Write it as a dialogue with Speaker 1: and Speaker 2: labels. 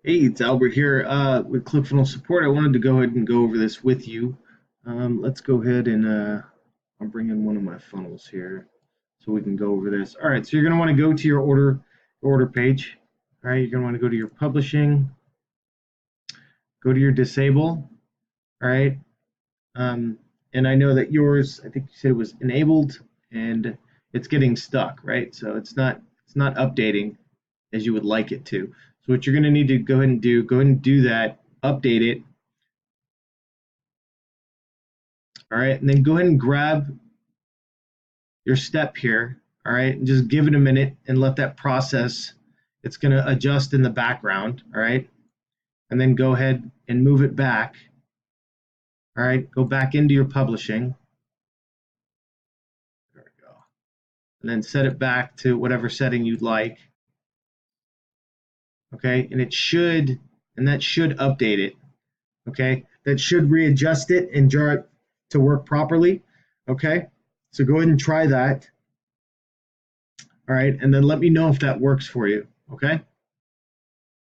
Speaker 1: Hey, it's Albert here with ClickFunnels Support. I wanted to go ahead and go over this with you. Let's go ahead and I'll bring in one of my funnels here so we can go over this. All right, so you're going to want to go to your order page. All right, you're going to want to go to your publishing, go to your disable. All right, and I know that yours, I think you said it was enabled, and it's getting stuck, right? So it's not updating as you would like it to. So what you're going to need to go ahead and do that, update it. All right, and then go ahead and grab your step here. All right, and just give it a minute and let that process. It's going to adjust in the background. All right, and then go ahead and move it back. All right, go back into your publishing. There we go. And then set it back to whatever setting you'd like. Okay, and that should update it. Okay, that should readjust it and jar it to work properly. Okay, so go ahead and try that. All right, and then let me know if that works for you. Okay.